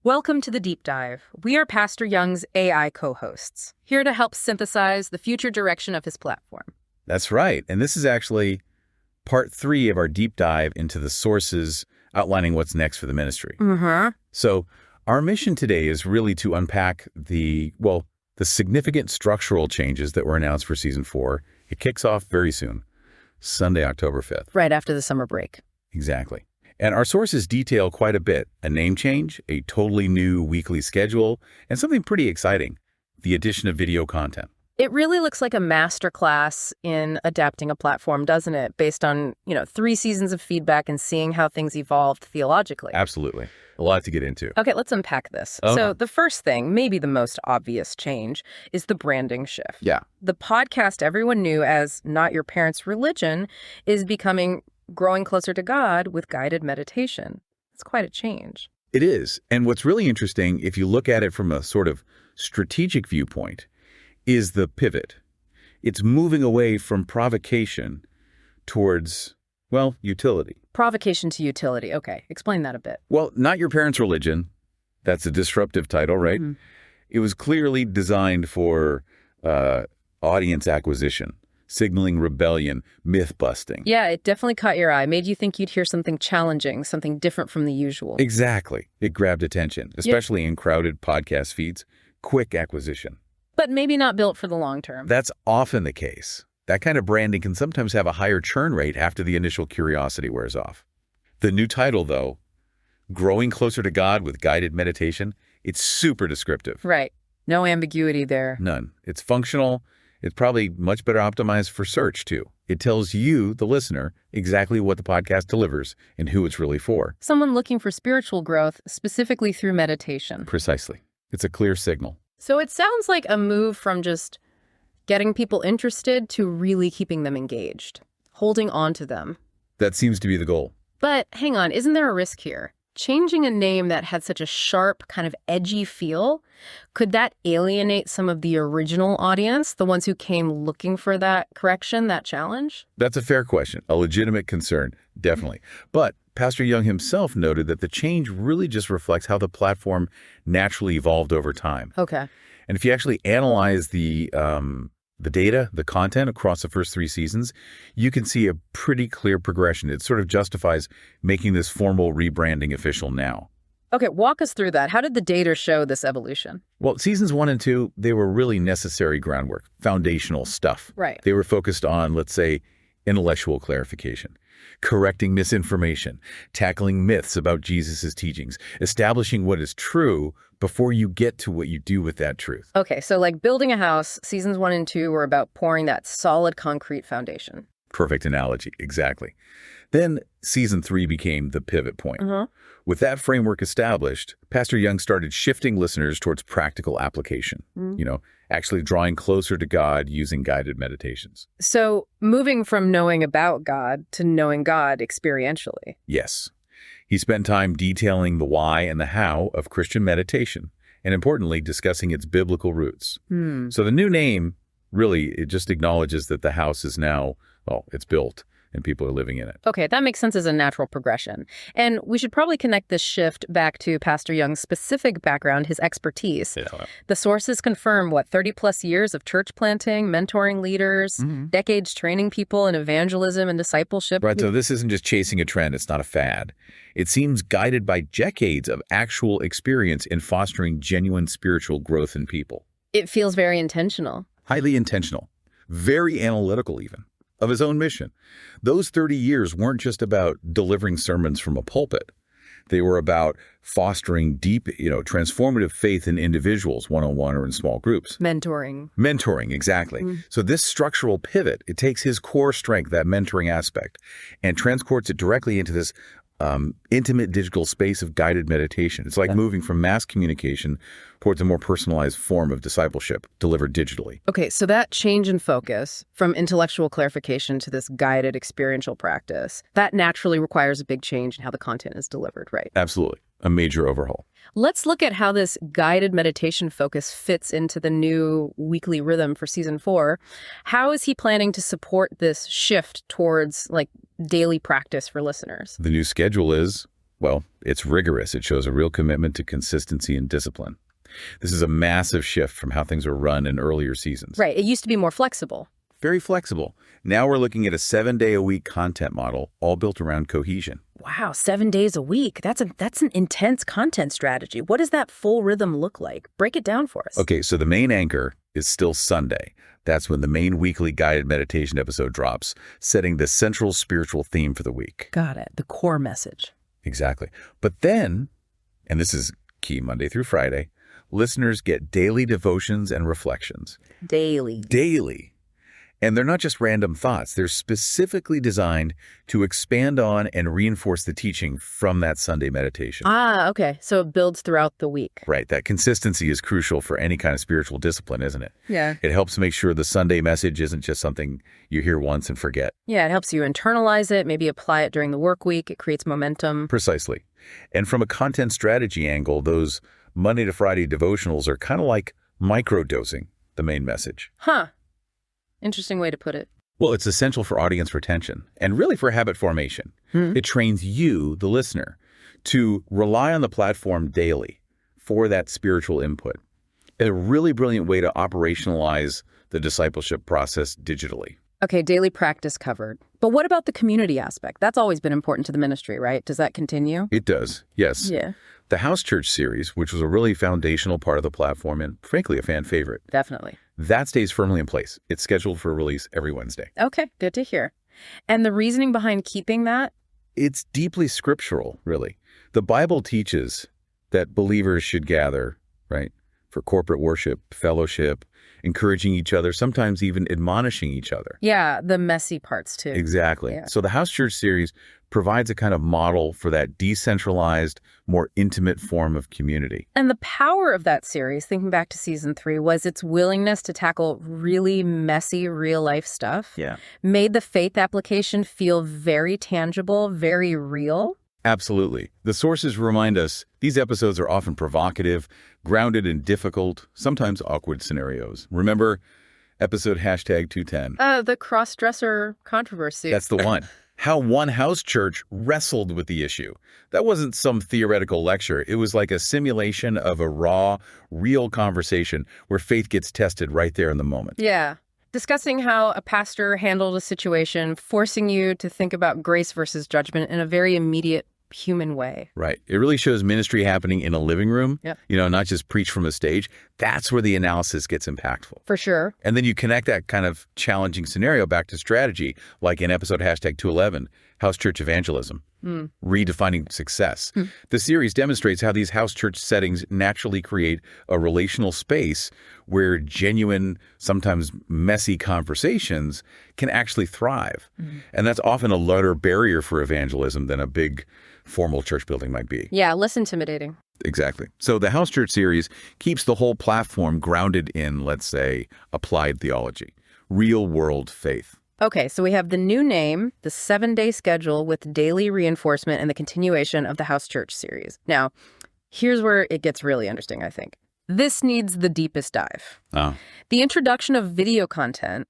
Welcome to the Deep Dive. We are Pastor Young's AI co-hosts, here to help synthesize the future direction of his platform. That's right. And this is actually part 3 of our deep dive into the sources outlining what's next for the ministry. So our mission today is really to unpack the significant structural changes that were announced for season 4. It kicks off very soon, Sunday, October 5th. Right after the summer break. Exactly. And our sources detail quite a bit: a name change, a totally new weekly schedule, and something pretty exciting, the addition of video content. It really looks like a masterclass in adapting a platform, doesn't it? Based on, 3 seasons of feedback and seeing how things evolved theologically. Absolutely. A lot to get into. Okay, let's unpack this. So the first thing, maybe the most obvious change, is the branding shift. Yeah. The podcast everyone knew as Not Your Parents' Religion is becoming Growing Closer to God with Guided Meditation. It's quite a change. It is. And what's really interesting, if you look at it from a sort of strategic viewpoint, is the pivot. It's moving away from provocation towards, utility. Provocation to utility. Okay, explain that a bit. Well, Not Your Parents' Religion, that's a disruptive title, right? Mm-hmm. It was clearly designed for audience acquisition, signaling rebellion, myth-busting. Yeah, it definitely caught your eye. Made you think you'd hear something challenging, something different from the usual. Exactly. It grabbed attention, especially in crowded podcast feeds. Quick acquisition. But maybe not built for the long term. That's often the case. That kind of branding can sometimes have a higher churn rate after the initial curiosity wears off. The new title, though, Growing Closer to God with Guided Meditation, it's super descriptive. Right. No ambiguity there. None. It's functional. It's probably much better optimized for search, too. It tells you, the listener, exactly what the podcast delivers and who it's really for. Someone looking for spiritual growth, specifically through meditation. Precisely. It's a clear signal. So it sounds like a move from just getting people interested to really keeping them engaged, holding on to them. That seems to be the goal. But hang on, isn't there a risk here? Changing a name that had such a sharp, kind of edgy feel, could that alienate some of the original audience, the ones who came looking for that correction, that challenge? That's a fair question, a legitimate concern, definitely. But Pastor Young himself noted that the change really just reflects how the platform naturally evolved over time. Okay. And if you actually analyze the data, the content across the first 3 seasons, you can see a pretty clear progression. It sort of justifies making this formal rebranding official now. Okay, walk us through that. How did the data show this evolution? Well, seasons 1 and 2, they were really necessary groundwork, foundational stuff. Right. They were focused on, let's say, intellectual clarification, correcting misinformation, tackling myths about Jesus' teachings, establishing what is true before you get to what you do with that truth. Okay, so like building a house, seasons 1 and 2 were about pouring that solid concrete foundation. Perfect analogy, exactly. Then season 3 became the pivot point. With that framework established, Pastor Young started shifting listeners towards practical application, actually drawing closer to God using guided meditations. So moving from knowing about God to knowing God experientially. Yes. He spent time detailing the why and the how of Christian meditation, and importantly, discussing its biblical roots. So the new name, really, it just acknowledges that the house is now, it's built and people are living in it. Okay, that makes sense as a natural progression. And we should probably connect this shift back to Pastor Young's specific background, his expertise. Yeah. The sources confirm, 30 plus years of church planting, mentoring leaders, decades training people in evangelism and discipleship. Right, so this isn't just chasing a trend, it's not a fad. It seems guided by decades of actual experience in fostering genuine spiritual growth in people. It feels very intentional. Highly intentional, very analytical even, of his own mission. Those 30 years weren't just about delivering sermons from a pulpit. They were about fostering deep, transformative faith in individuals, one-on-one or in small groups. Mentoring, exactly. So this structural pivot, it takes his core strength, that mentoring aspect, and transports it directly into this intimate digital space of guided meditation. It's like moving from mass communication towards a more personalized form of discipleship delivered digitally. Okay, so that change in focus from intellectual clarification to this guided experiential practice, that naturally requires a big change in how the content is delivered, right? Absolutely. A major overhaul. Let's look at how this guided meditation focus fits into the new weekly rhythm for season 4. How is he planning to support this shift towards daily practice for listeners? The new schedule is, Well, it's rigorous. It shows a real commitment to consistency and discipline. This is a massive shift from how things were run in earlier seasons. Right. It used to be more flexible. Very flexible. Now we're looking at a 7-day-a-week content model, all built around cohesion. Wow, 7 days a week. That's an intense content strategy. What does that full rhythm look like? Break it down for us. Okay, so the main anchor is still Sunday. That's when the main weekly guided meditation episode drops, setting the central spiritual theme for the week. Got it. The core message. Exactly. But then, and this is key, Monday through Friday, listeners get daily devotions and reflections. Daily. And they're not just random thoughts. They're specifically designed to expand on and reinforce the teaching from that Sunday meditation. Ah, okay. So it builds throughout the week. Right. That consistency is crucial for any kind of spiritual discipline, isn't it? Yeah. It helps make sure the Sunday message isn't just something you hear once and forget. Yeah, it helps you internalize it, maybe apply it during the work week. It creates momentum. Precisely. And from a content strategy angle, those Monday to Friday devotionals are kind of like microdosing the main message. Huh. Interesting way to put it. Well, it's essential for audience retention and really for habit formation. It trains you, the listener, to rely on the platform daily for that spiritual input. A really brilliant way to operationalize the discipleship process digitally. Okay, daily practice covered. But what about the community aspect? That's always been important to the ministry, right? Does that continue? It does, yes. Yeah. The House Church series, which was a really foundational part of the platform and frankly a fan favorite, Definitely. that stays firmly in place. It's scheduled for release every Wednesday. Okay, good to hear. And the reasoning behind keeping that? It's deeply scriptural, really. The Bible teaches that believers should gather, right, for corporate worship, fellowship, encouraging each other, sometimes even admonishing each other. Yeah, the messy parts too. Exactly. Yeah. So the House Church series provides a kind of model for that decentralized, more intimate form of community. And the power of that series, thinking back to season 3, was its willingness to tackle really messy real-life stuff. Yeah. Made the faith application feel very tangible, very real. Absolutely. The sources remind us these episodes are often provocative, grounded in difficult, sometimes awkward scenarios. Remember episode #210? The cross-dresser controversy. That's the one. How one house church wrestled with the issue. That wasn't some theoretical lecture. It was like a simulation of a raw, real conversation where faith gets tested right there in the moment. Yeah. Discussing how a pastor handled a situation, forcing you to think about grace versus judgment in a very immediate human way. Right. It really shows ministry happening in a living room, Yep. Not just preach from a stage. That's where the analysis gets impactful. For sure. And then you connect that kind of challenging scenario back to strategy, like in episode #211, House Church Evangelism, redefining success. The series demonstrates how these house church settings naturally create a relational space where genuine, sometimes messy conversations can actually thrive. And that's often a lighter barrier for evangelism than a big formal church building might be. Yeah, less intimidating. Exactly. So the House Church series keeps the whole platform grounded in, let's say, applied theology, real-world faith. Okay, so we have the new name, the 7-day schedule with daily reinforcement, and the continuation of the House Church series. Now, here's where it gets really interesting, I think. This needs the deepest dive. Oh. The introduction of video content.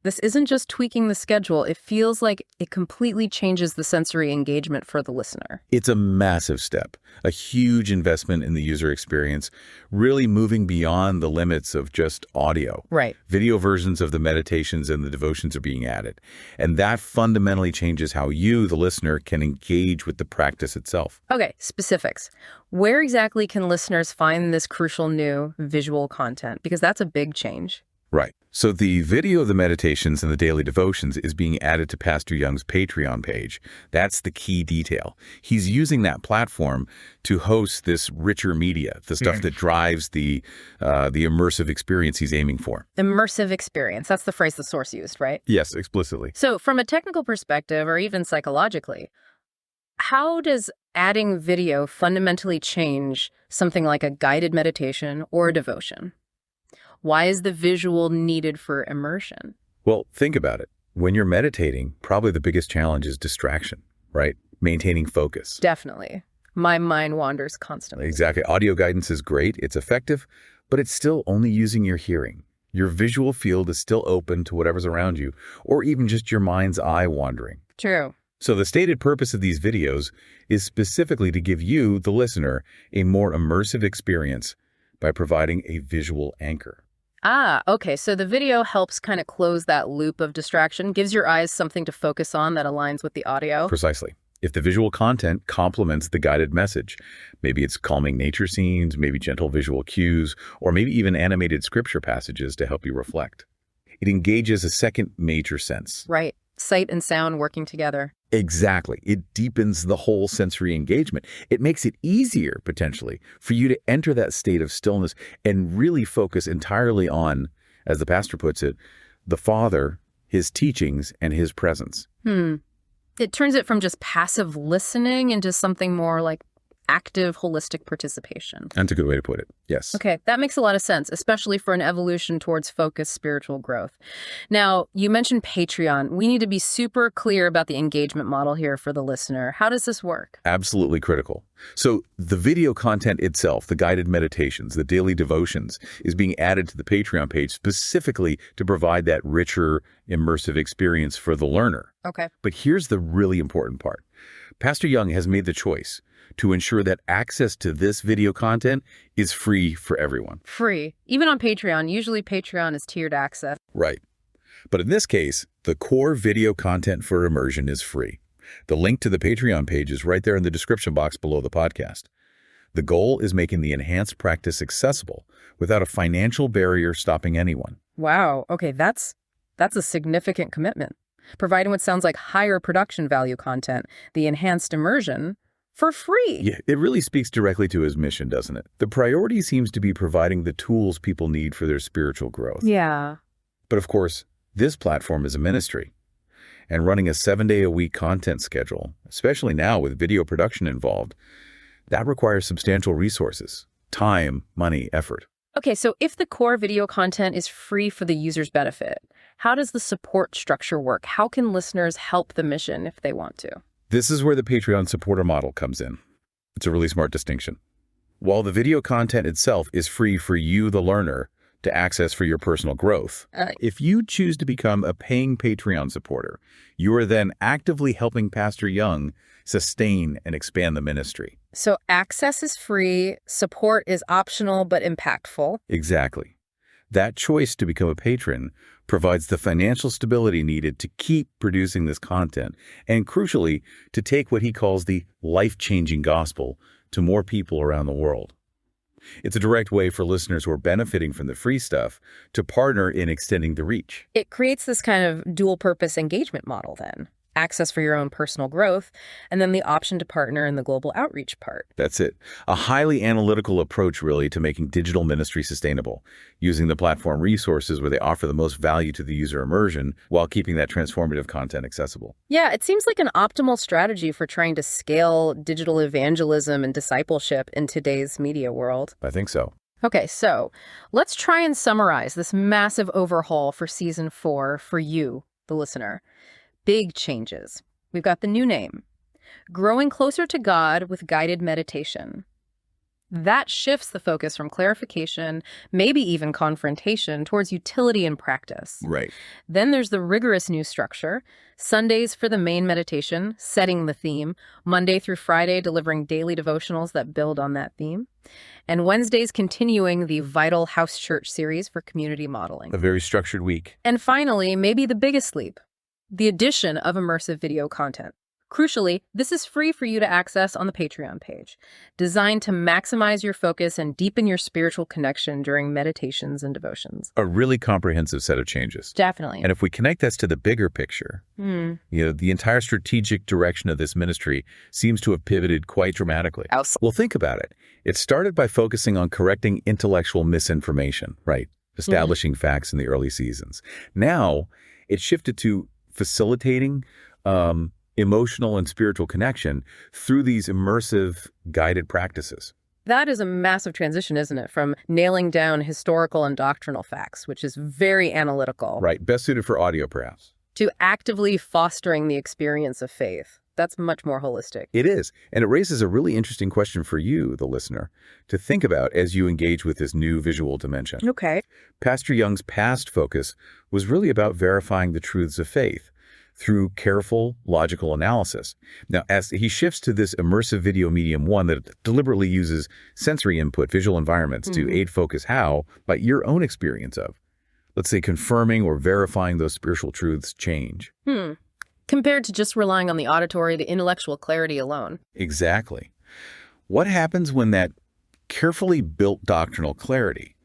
This isn't just tweaking the schedule. It feels like it completely changes the sensory engagement for the listener. It's a massive step, a huge investment in the user experience, really moving beyond the limits of just audio. Right. Video versions of the meditations and the devotions are being added. And that fundamentally changes how you, the listener, can engage with the practice itself. Okay, specifics. Where exactly can listeners find this crucial new visual content? Because that's a big change. Right. So the video of the meditations and the daily devotions is being added to Pastor Young's Patreon page. That's the key detail. He's using that platform to host this richer media, the stuff that drives the immersive experience he's aiming for. Immersive experience. That's the phrase the source used, right? Yes, explicitly. So from a technical perspective, or even psychologically, how does adding video fundamentally change something like a guided meditation or a devotion? Why is the visual needed for immersion? Well, think about it. When you're meditating, probably the biggest challenge is distraction, right? Maintaining focus. Definitely. My mind wanders constantly. Exactly. Audio guidance is great. It's effective, but it's still only using your hearing. Your visual field is still open to whatever's around you, or even just your mind's eye wandering. True. So the stated purpose of these videos is specifically to give you, the listener, a more immersive experience by providing a visual anchor. Ah, okay. So the video helps kind of close that loop of distraction, gives your eyes something to focus on that aligns with the audio. Precisely. If the visual content complements the guided message, maybe it's calming nature scenes, maybe gentle visual cues, or maybe even animated scripture passages to help you reflect. It engages a second major sense. Right. Sight and sound working together. Exactly. It deepens the whole sensory engagement. It makes it easier, potentially, for you to enter that state of stillness and really focus entirely on, as the pastor puts it, the Father, his teachings, and his presence. It turns it from just passive listening into something more like active, holistic participation. That's a good way to put it. Yes. Okay, that makes a lot of sense, especially for an evolution towards focused spiritual growth. Now, you mentioned Patreon. We need to be super clear about the engagement model here for the listener. How does this work? Absolutely critical. So the video content itself, the guided meditations, the daily devotions, is being added to the Patreon page specifically to provide that richer, immersive experience for the learner. Okay. But here's the really important part. Pastor Young has made the choice to ensure that access to this video content is free for everyone. Free. Even on Patreon. Usually Patreon is tiered access. Right. But in this case, the core video content for immersion is free. The link to the Patreon page is right there in the description box below the podcast. The goal is making the enhanced practice accessible without a financial barrier stopping anyone. Wow. Okay, that's a significant commitment. Providing what sounds like higher production value content, the enhanced immersion, for free. Yeah, it really speaks directly to his mission, doesn't it? The priority seems to be providing the tools people need for their spiritual growth. Yeah. But of course, this platform is a ministry. And running a 7-day-a-week content schedule, especially now with video production involved, that requires substantial resources, time, money, effort. Okay, so if the core video content is free for the user's benefit, how does the support structure work? How can listeners help the mission if they want to? This is where the Patreon supporter model comes in. It's a really smart distinction. While the video content itself is free for you, the learner, to access for your personal growth, if you choose to become a paying Patreon supporter, you are then actively helping Pastor Young sustain and expand the ministry. So access is free, support is optional but impactful. Exactly. That choice to become a patron provides the financial stability needed to keep producing this content and, crucially, to take what he calls the life-changing gospel to more people around the world. It's a direct way for listeners who are benefiting from the free stuff to partner in extending the reach. It creates this kind of dual-purpose engagement model then. Access for your own personal growth, and then the option to partner in the global outreach part. That's it. A highly analytical approach, really, to making digital ministry sustainable, using the platform resources where they offer the most value to the user immersion while keeping that transformative content accessible. Yeah, it seems like an optimal strategy for trying to scale digital evangelism and discipleship in today's media world. I think so. Okay, so let's try and summarize this massive overhaul for Season 4 for you, the listener. Big changes. We've got the new name, Growing Closer to God with Guided Meditation. That shifts the focus from clarification, maybe even confrontation, towards utility and practice. Right. Then there's the rigorous new structure, Sundays for the main meditation, setting the theme, Monday through Friday delivering daily devotionals that build on that theme, and Wednesdays continuing the Vital House Church series for community modeling. A very structured week. And finally, maybe the biggest leap, the addition of immersive video content. Crucially, this is free for you to access on the Patreon page, designed to maximize your focus and deepen your spiritual connection during meditations and devotions. A really comprehensive set of changes. Definitely. And if we connect this to the bigger picture, the entire strategic direction of this ministry seems to have pivoted quite dramatically. Well, think about it. It started by focusing on correcting intellectual misinformation, right? Establishing facts in the early seasons. Now, it shifted to facilitating emotional and spiritual connection through these immersive guided practices. That is a massive transition, isn't it? From nailing down historical and doctrinal facts, which is very analytical. Right. Best suited for audio, perhaps. To actively fostering the experience of faith. That's much more holistic. It is. And it raises a really interesting question for you, the listener, to think about as you engage with this new visual dimension. Okay. Pastor Young's past focus was really about verifying the truths of faith through careful, logical analysis. Now, as he shifts to this immersive video medium one that deliberately uses sensory input, visual environments to aid focus how, by your own experience of, let's say, confirming or verifying those spiritual truths change. Compared to just relying on the auditory, the intellectual clarity alone. Exactly. What happens when that carefully built doctrinal clarity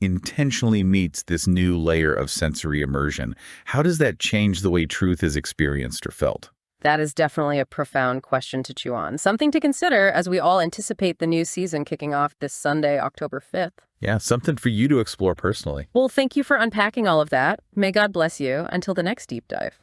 intentionally meets this new layer of sensory immersion? How does that change the way truth is experienced or felt? That is definitely a profound question to chew on. Something to consider as we all anticipate the new season kicking off this Sunday, October 5th. Yeah, something for you to explore personally. Well, thank you for unpacking all of that. May God bless you. Until the next deep dive.